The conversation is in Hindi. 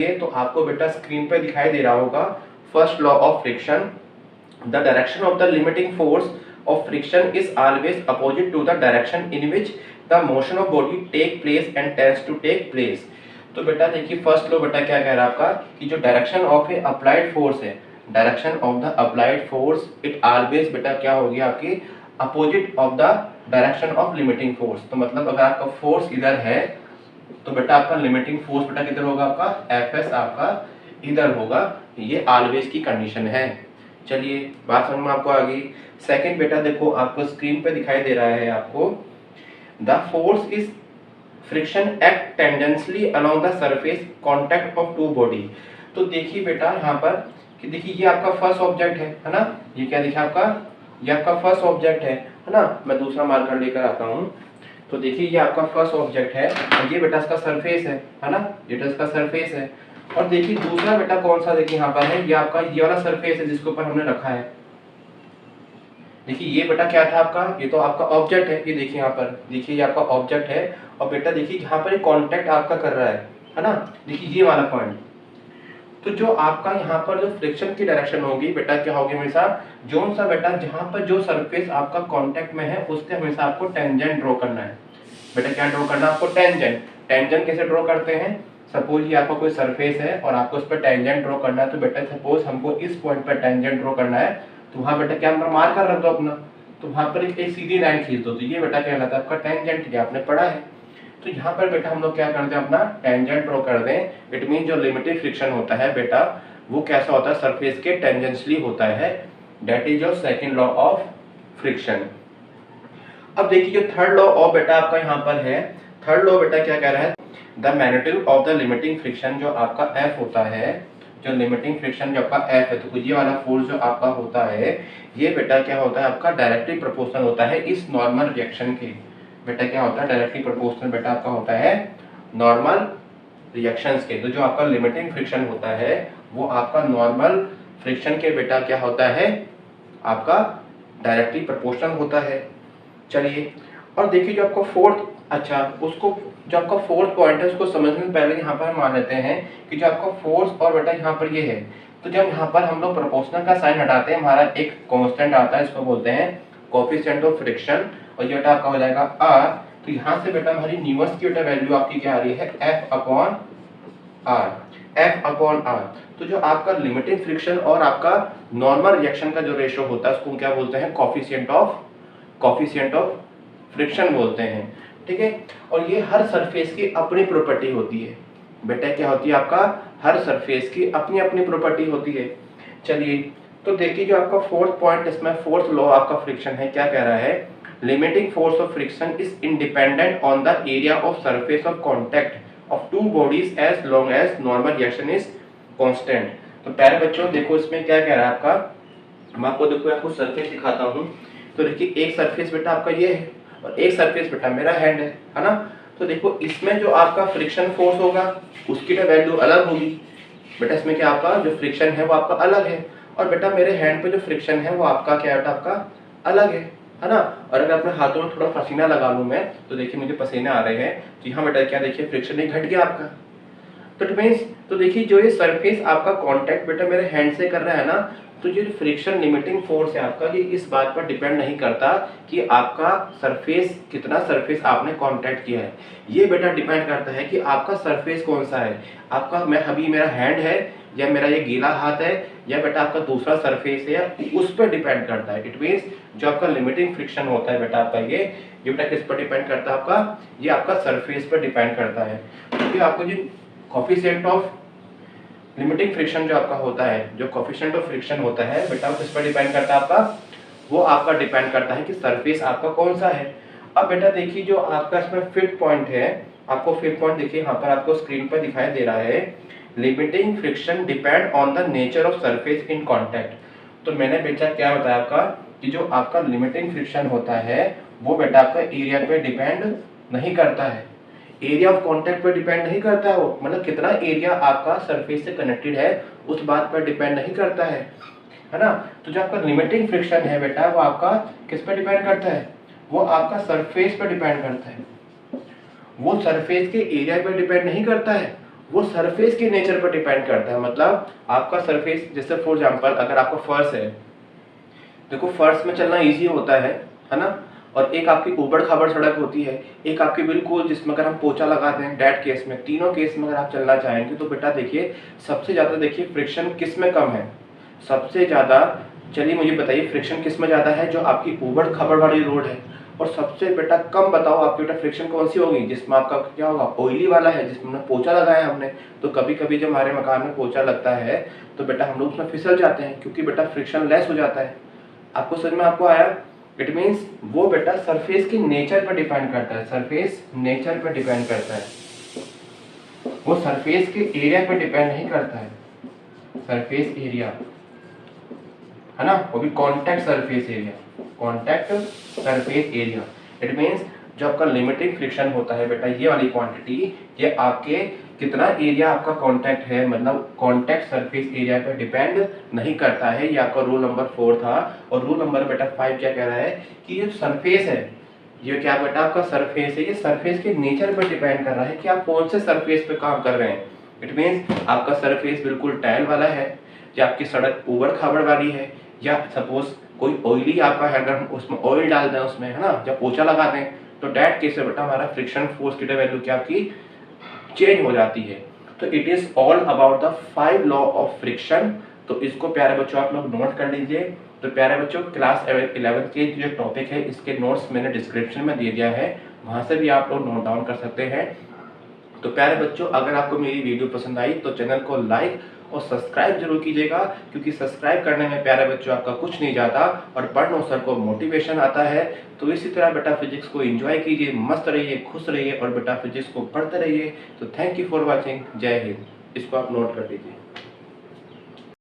ये तो आपको बेटा स्क्रीन पे दिखाई दे रहा होगा first law of friction, the direction of the limiting force of friction is always opposite to the direction in which the motion of body take place and tends to take place. तो बेटा देखिए फर्स्ट लॉ बेटा क्या कह रहा है आपका कि जो direction of a applied force है, direction of the applied force it always बेटा क्या होगी आपकी opposite of the direction of limiting force. तो मतलब अगर आपका फोर्स इधर है तो बेटा आपका लिमिटिंग फोर्स बेटा किधर होगा, आपका एफएस आपका इधर होगा। ये ऑलवेज की कंडीशन है। चलिए बात समझ में आपको आ गई। सेकंड बेटा देखो आपको स्क्रीन पे दिखाई दे रहा है आपको the force is friction act tendentially along the surface contact of two body. तो देखिए बेटा यहाँ पर कि देखिए ये आपका फर्स्ट ऑब्जेक्ट है ना, ये क्या देखिए आपका ये आपका फर्स्ट ऑब्जेक्ट है ना। मैं दूसरा मार्कर लेकर आता हूँ। तो देखिए ये आपका फर्स्ट ऑब्जेक्ट है और ये बेटा इसका सरफेस है ना, ये बेटा इसका सरफेस है। और देखिए दूसरा बेटा कौन सा देखिए यहाँ पर है, ये आपका ये वाला सरफेस है जिसके ऊपर हमने रखा है। देखिए ये बेटा क्या था आपका, ये तो आपका ऑब्जेक्ट है। ये देखिए यहाँ पर देखिए ये आपका ऑब्जेक्ट है और बेटा देखिए यहाँ पर एक कांटेक्ट आपका कर रहा है ना। देखिए ये वाला पॉइंट, तो जो आपका यहाँ पर जो फ्रिक्शन की डायरेक्शन होगी बेटा क्या होगी हमेशा जोन सा बेटा जहाँ पर जो सरफेस आपका कांटेक्ट में है उससे हमेशा आपको टेंजेंट ड्रॉ करना है। बेटा क्या ड्रॉ करना है आपको, टेंजेंट। टेंजेंट कैसे ड्रॉ करते हैं, सपोज ये आपका कोई सरफेस है और आपको उस पर टेंजेंट ड्रॉ करना है। तो बेटा सपोज हमको इस पॉइंट पर टेंजेंट ड्रॉ करना है तो वहाँ बेटा क्या मार्क कर रख दो अपना, तो वहाँ पर एक सीधी लाइन खींच दो। तो ये बेटा क्या कहलाता है आपका टेंजेंट, ये आपने पढ़ा है। तो यहाँ पर बेटा हम लोग क्या करते हैं अपना टेंजेंट ड्रॉ कर दें। इट मीन जो लिमिटेड फ्रिक्शन होता है बेटा वो कैसा होता है, सरफेस के टेंजेंशियली होता है। That is your second law of friction. अब देखिए जो थर्ड लॉ ऑफ बेटा आपका यहाँ पर है, थर्ड लॉ बेटा क्या कह रहा है, the magnitude of the limiting friction जो आपका एफ होता है, जो लिमिटिंग फ्रिक्शन जो आपका एफ है, तो ये वाला फोर्स जो आपका होता है ये बेटा क्या होता है आपका डायरेक्टली प्रोपोर्शनल होता है इस नॉर्मल रिएक्शन के। बेटा क्या होता है डायरेक्टली प्रोपोर्शनल बेटा आपका होता है नॉर्मल रिएक्शंस के। तो जो आपका लिमिटिंग फ्रिक्शन होता है वो आपका नॉर्मल फ्रिक्शन के बेटा क्या होता है आपका डायरेक्टली प्रोपोर्शनल होता है। चलिए और देखिए जो आपका फोर्थ, अच्छा उसको जो आपका फोर्थ पॉइंट है उसको समझने से पहले यहाँ पर मान लेते हैं कि जो आपका फोर्स और बेटा यहाँ पर ये है, तो जब यहाँ पर हम लोग प्रोपोर्शनल का साइन हटाते हैं हमारा एक कांस्टेंट आता है, इसको बोलते हैं कोएफिशिएंट ऑफ फ्रिक्शन, और ये बेटा आपका हो जाएगा आर। तो यहाँ से बेटा हमारी न्यूमर्स की बेटा वैल्यू आपकी क्या आ रही है, F upon R, F upon R. तो जो आपका लिमिटिंग फ्रिक्शन और आपका नॉर्मल रिएक्शन का जो रेशो होता है उसको क्या बोलते हैं, कोएफिशिएंट ऑफ फ्रिक्शन बोलते हैं। ठीक है, और ये हर सरफेस की अपनी प्रॉपर्टी होती है। बेटा क्या होती है आपका हर सरफेस की अपनी अपनी प्रॉपर्टी होती है। चलिए तो देखिए जो आपका फोर्थ पॉइंट इसमें फोर्थ लॉ आपका फ्रिक्शन है, क्या कह रहा है, limiting force of friction is independent on the area of surface of contact of two bodies as long as normal reaction is constant. तो प्यारे बच्चों देखो इसमें क्या कह रहा है आपका, मैं आपको देखो आपको सरफेस दिखाता हूँ। तो देखिए एक सरफेस बेटा आपका ये है और एक सरफेस बेटा मेरा हैंड है ना। तो देखो इसमें जो आपका फ्रिक्शन फोर्स होगा उसकी तो वैल्यू अलग होगी। बेटा इसमें क्या आपका जो फ्रिक्शन है वो आपका अलग है, और बेटा मेरे हैंड पे जो फ्रिक्शन है वो आपका क्या बेटा आपका अलग है ना। और अगर अपने हाथों में थोड़ा पसीना लगा लूँ मैं तो देखिए मुझे पसीने आ रहे हैं, तो यहाँ बेटा क्या देखिए फ्रिक्शन ही घट गया आपका। तो इट मीन्स तो देखिए जो ये सरफेस आपका कांटेक्ट बेटा मेरे हैंड से कर रहा है ना, तो ये फ्रिक्शन लिमिटिंग फोर्स है आपका, ये इस बात पर डिपेंड नहीं करता कि आपका सरफेस कितना सरफेस आपने कांटेक्ट किया है। ये बेटा डिपेंड करता है कि आपका सरफेस कौन सा है, आपका मैं अभी मेरा हैंड है या मेरा ये गीला हाथ है या बेटा आपका दूसरा सरफेस है, उस पर डिपेंड करता है। इट मीन्स जो आपका लिमिटिंग फ्रिक्शन होता है बेटा आपका ये बेटा किस पर डिपेंड करता है आपका, ये आपका सरफेस पर डिपेंड करता है। क्योंकि आपको जो कोएफिशिएंट ऑफ लिमिटिंग फ्रिक्शन जो आपका होता है, जो कोएफिशिएंट ऑफ फ्रिक्शन होता है बेटा वो किस पर डिपेंड करता है आपका, वो आपका डिपेंड करता है कि सरफेस आपका कौन सा है। अब बेटा देखिए जो आपका इसमें फिफ्थ पॉइंट है, आपको फिफ्थ पॉइंट देखिए यहाँ पर आपको स्क्रीन पर दिखाई दे रहा है, limiting friction depend on the nature of surface in contact. तो मैंने बेटा क्या बताया आपका कि जो आपका लिमिटिंग फ्रिक्शन होता है वो बेटा आपका एरिया पे डिपेंड नहीं करता है, एरिया ऑफ कांटेक्ट पर डिपेंड नहीं करता है, वो मतलब कितना एरिया आपका सरफेस से कनेक्टेड है उस बात पर डिपेंड नहीं करता है ना। तो जो आपका लिमिटिंग फ्रिक्शन है बेटा वो आपका किस पर डिपेंड करता है, वो आपका सरफेस पर डिपेंड करता है, वो सरफेस के एरिया पर डिपेंड नहीं करता है, वो सरफेस के नेचर पर डिपेंड करता है। मतलब आपका सरफेस, जैसे फॉर एग्जांपल अगर आपका फर्श है, देखो फर्श में चलना इजी होता है ना, और एक आपकी ऊबड़ खाबड़ सड़क होती है, एक आपकी बिल्कुल जिसमें अगर हम पोछा लगाते हैं डेट केस में, तीनों केस में अगर आप चलना चाहेंगे तो बेटा देखिए सबसे ज़्यादा देखिए फ्रिक्शन किस में कम है, सबसे ज़्यादा, चलिए मुझे बताइए फ्रिक्शन किस में ज़्यादा है, जो आपकी ऊबड़ खाबड़ वाली रोड है। और सबसे बेटा कम बताओ आपकी बेटा फ्रिक्शन कौन सी होगी, जिसमें आपका क्या होगा, ऑयली वाला है, जिसमें हमने पोछा लगाया हमने। तो कभी कभी जब हमारे मकान में पोछा लगता है तो बेटा हम लोग उसमें फिसल जाते हैं, क्योंकि बेटा फ्रिक्शन लेस हो जाता है। आपको समझ में आपको आया? इट मीन्स वो बेटा सरफेस के नेचर पर डिपेंड करता है, सरफेस नेचर पर डिपेंड करता है, वो सरफेस के एरिया पर डिपेंड नहीं करता है। सरफेस एरिया है ना, वो भी contact surface area, contact surface area. It means जो आपका लिमिटिंग फ्रिक्शन होता है बेटा, ये वाली क्वांटिटी, ये आपके कितना एरिया आपका कांटेक्ट है, मतलब कांटेक्ट सरफेस एरिया पे डिपेंड नहीं करता है। ये आपका रूल नंबर 4 था। और रूल नंबर बेटा 5 क्या कह रहा है कि ये सरफेस है, ये क्या बेटा आपका सरफेस है, ये सरफेस के नेचर पर डिपेंड कर रहा है कि आप कौन से सरफेस पे काम कर रहे हैं। इट मीन्स आपका सरफेस बिल्कुल टाइल वाला है, या आपकी सड़क ऊबड़ खाबड़ वाली है, या सपोज कोई ऑयली आपका है, अगर हम उसमें ऑयल डाल दें उसमें, है ना, जब पोछा लगा दें, तो डेट केस में बेटा हमारा फ्रिक्शन फोर्स की वैल्यू क्या आपकी चेंज हो जाती है। तो it is all about the 5 law of friction. तो इसको प्यारे बच्चों आप लोग नोट कर लीजिए। तो प्यारे बच्चों क्लास 11th के जो टॉपिक है इसके नोट्स मैंने डिस्क्रिप्शन में दे दिया है, वहां से भी आप लोग नोट डाउन कर सकते हैं। तो प्यारे बच्चों अगर आपको मेरी वीडियो पसंद आई तो चैनल को लाइक और सब्सक्राइब जरूर कीजिएगा, क्योंकि सब्सक्राइब करने में प्यारे बच्चों आपका कुछ नहीं जाता और पढ़ने सर को मोटिवेशन आता है। तो इसी तरह बेटा फिजिक्स को एंजॉय कीजिए, मस्त रहिए, खुश रहिए और बेटा फिजिक्स को पढ़ते रहिए। तो थैंक यू फॉर वॉचिंग। जय हिंद। इसको आप नोट कर लीजिए।